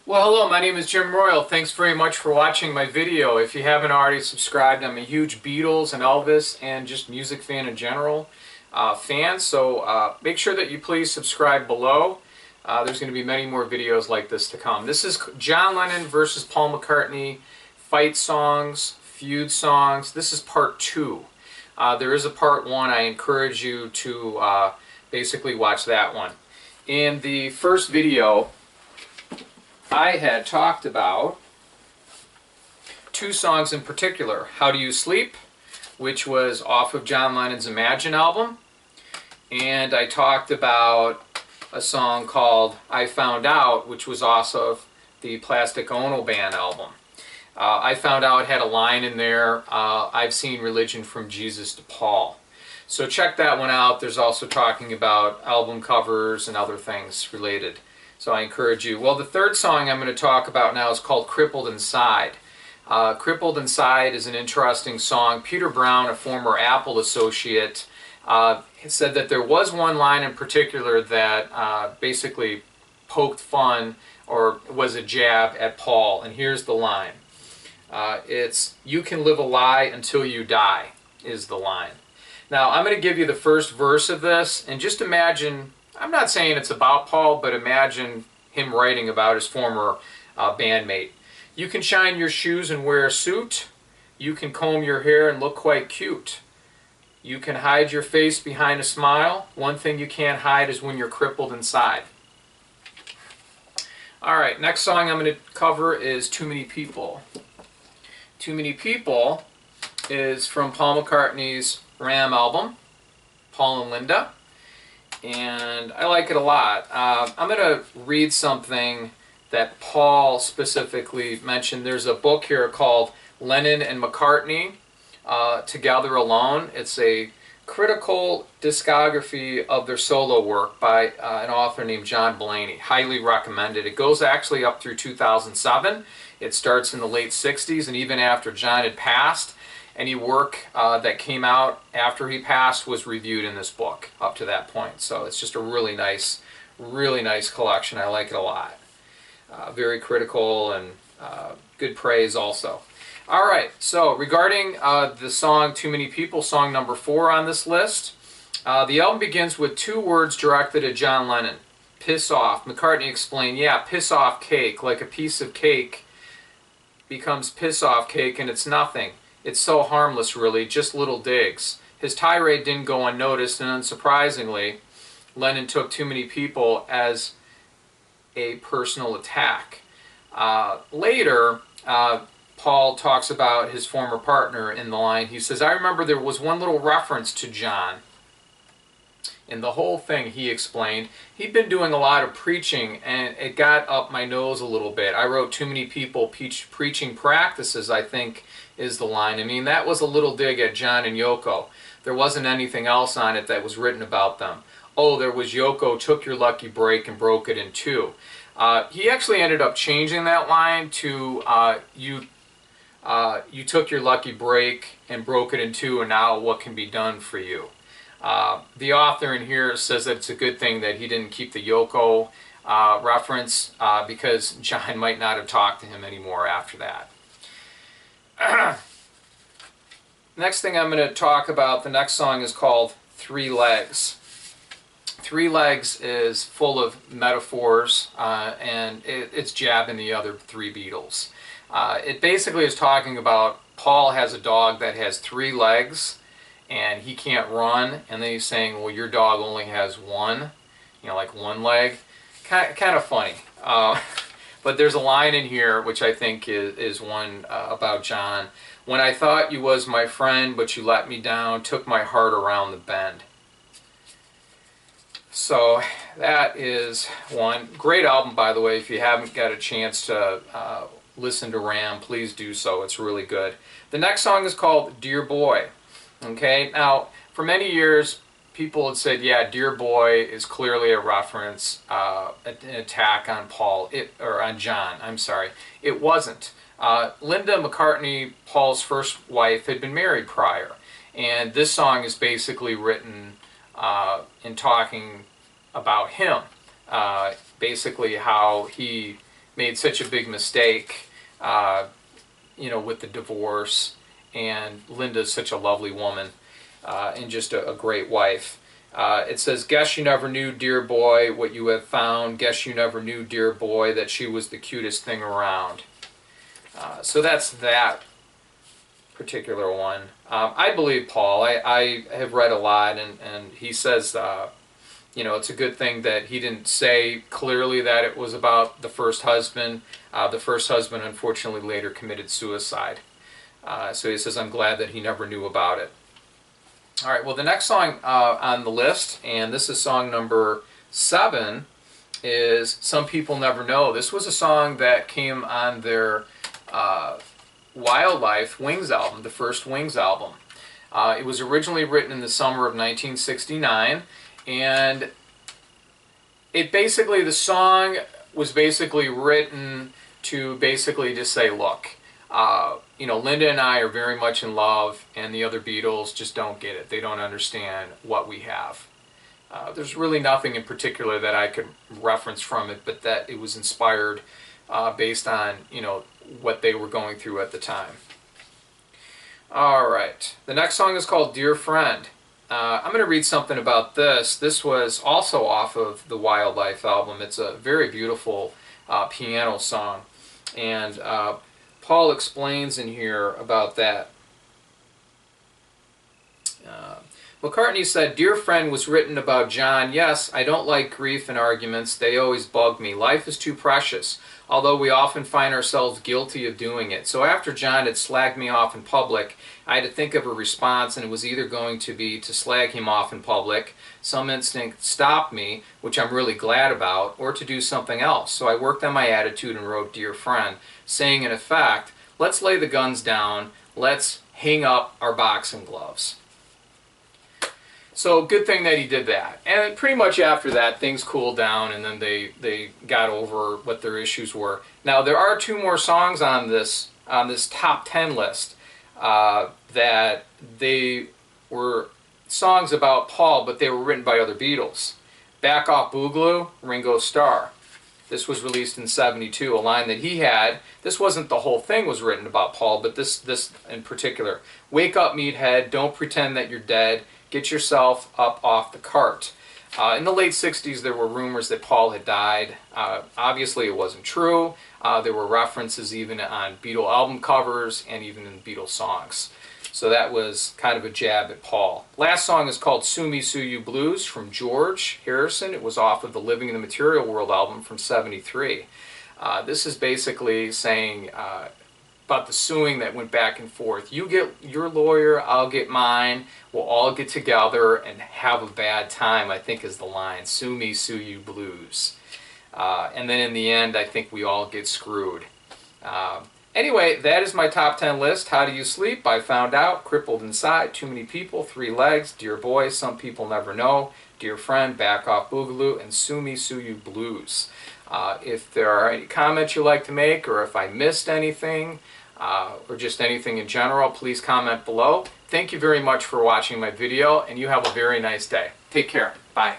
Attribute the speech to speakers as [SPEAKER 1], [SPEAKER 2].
[SPEAKER 1] Well, hello, my name is Jim Royal. Thanks very much for watching my video. If you haven't already subscribed, I'm a huge Beatles and Elvis and just music fan in general so make sure that you please subscribe below. There's going to be many more videos like this to come. This is John Lennon versus Paul McCartney, fight songs, feud songs. This is part 2. There is a part 1. I encourage you to basically watch that one. In the first video, I had talked about 2 songs in particular. How Do You Sleep, which was off of John Lennon's Imagine album, and I talked about a song called I Found Out, which was also the Plastic Ono Band album. I Found Out had a line in there, I've seen religion from Jesus to Paul. So check that one out. There's also talking about album covers and other things related. So I encourage you. Well, the third song I'm going to talk about now is called Crippled Inside. Crippled Inside is an interesting song. Peter Brown, a former Apple associate, said that there was one line in particular that basically poked fun or was a jab at Paul. And here's the line. It's, "You can live a lie until you die," is the line. Now, I'm going to give you the first verse of this, and just imagine, I'm not saying it's about Paul, but imagine him writing about his former bandmate. "You can shine your shoes and wear a suit. You can comb your hair and look quite cute. You can hide your face behind a smile. One thing you can't hide is when you're crippled inside." Alright, next song I'm going to cover is Too Many People. Too Many People is from Paul McCartney's Ram album, Paul and Linda. And I like it a lot. I'm going to read something that Paul specifically mentioned. There's a book here called Lennon and McCartney Together Alone. It's a critical discography of their solo work by an author named John Blaney. Highly recommended. It goes actually up through 2007. It starts in the late 60s, and even after John had passed, any work that came out after he passed was reviewed in this book up to that point. So it's just a really nice collection. I like it a lot. Very critical and good praise also. All right, so regarding the song Too Many People, song number 4 on this list, the album begins with 2 words directed at John Lennon. Piss off. McCartney explained, yeah, piss off cake, like a piece of cake becomes piss off cake and it's nothing. It's so harmless, really, just little digs. His tirade didn't go unnoticed, and unsurprisingly, Lennon took Too Many People as a personal attack. Later, Paul talks about his former partner in the line. He says, "I remember there was one little reference to John. In the whole thing," he explained, "he'd been doing a lot of preaching, and it got up my nose a little bit. I wrote Too Many People Preaching Practices, I think, is the line." I mean, that was a little dig at John and Yoko. There wasn't anything else on it that was written about them. Oh, there was Yoko took your lucky break and broke it in 2. He actually ended up changing that line to you took your lucky break and broke it in 2, and now what can be done for you? The author in here says that it's a good thing that he didn't keep the Yoko reference because John might not have talked to him anymore after that. Next thing I'm going to talk about, the next song is called Three Legs. Three Legs is full of metaphors and it's jabbing the other 3 Beatles. It basically is talking about Paul has a dog that has 3 legs and he can't run, and then he's saying, well, your dog only has 1, like 1 leg. Kind of funny. But there's a line in here which I think is one about John. "When I thought you was my friend, but you let me down, took my heart around the bend." So that is one. Great album, by the way. If you haven't got a chance to listen to Ram, please do so. It's really good. The next song is called Dear Boy. Okay, now for many years people had said, yeah, Dear Boy is clearly a reference, an attack on Paul, or on John, I'm sorry. It wasn't. Linda McCartney, Paul's first wife, had been married prior, and this song is basically written in talking about him, basically how he made such a big mistake, you know, with the divorce, and Linda's such a lovely woman, and just a great wife. It says, guess you never knew, dear boy, what you have found. Guess you never knew, dear boy, that she was the cutest thing around. So that's that particular one. I believe Paul. I have read a lot, and he says, you know, it's a good thing that he didn't say clearly that it was about the first husband. The first husband, unfortunately, later committed suicide. So he says, I'm glad that he never knew about it. All right, well, the next song on the list, and this is song number 7, is Some People Never Know. This was a song that came on their Wildlife Wings album, the first Wings album. It was originally written in the summer of 1969, and the song was basically written to basically just say, look, you know, Linda and I are very much in love, and the other Beatles just don't get it. They don't understand what we have. There's really nothing in particular that I could reference from it, but that it was inspired based on, you know, what they were going through at the time. All right. The next song is called Dear Friend. I'm going to read something about this. This was also off of the Wildlife album. It's a very beautiful piano song. And Paul explains in here about that. McCartney said, Dear Friend was written about John. Yes, I don't like grief and arguments. They always bug me. Life is too precious, although we often find ourselves guilty of doing it. So after John had slagged me off in public, I had to think of a response, and it was either going to be to slag him off in public, some instinct stopped me, which I'm really glad about, or to do something else. So I worked on my attitude and wrote Dear Friend, saying in effect, let's lay the guns down, let's hang up our boxing gloves. So good thing that he did that. And pretty much after that, things cooled down, and then they got over what their issues were. Now, there are 2 more songs on this top 10 list that they were songs about Paul, but they were written by other Beatles. Back Off Boogaloo, Ringo Starr. This was released in '72, a line that he had. This wasn't the whole thing was written about Paul, but this in particular. Wake up, meathead, don't pretend that you're dead. Get yourself up off the cart. In the late 60s, there were rumors that Paul had died. Obviously, it wasn't true. There were references even on Beatle album covers and even in Beatles songs. So that was kind of a jab at Paul. Last song is called Sue Me, Sue You Blues from George Harrison. It was off of the Living in the Material World album from '73. This is basically saying about the suing that went back and forth. You get your lawyer, I'll get mine. We'll all get together and have a bad time, I think is the line. Sue me, sue you blues. And then in the end, I think we all get screwed. Anyway, that is my top 10 list. How do you sleep? I found out. Crippled inside. Too many people. 3 legs. Dear boy. Some people never know. Dear friend. Back off boogaloo. And sue me, sue you blues. If there are any comments you'd like to make, or if I missed anything, or just anything in general, please comment below. Thank you very much for watching my video, and you have a very nice day. Take care. Bye.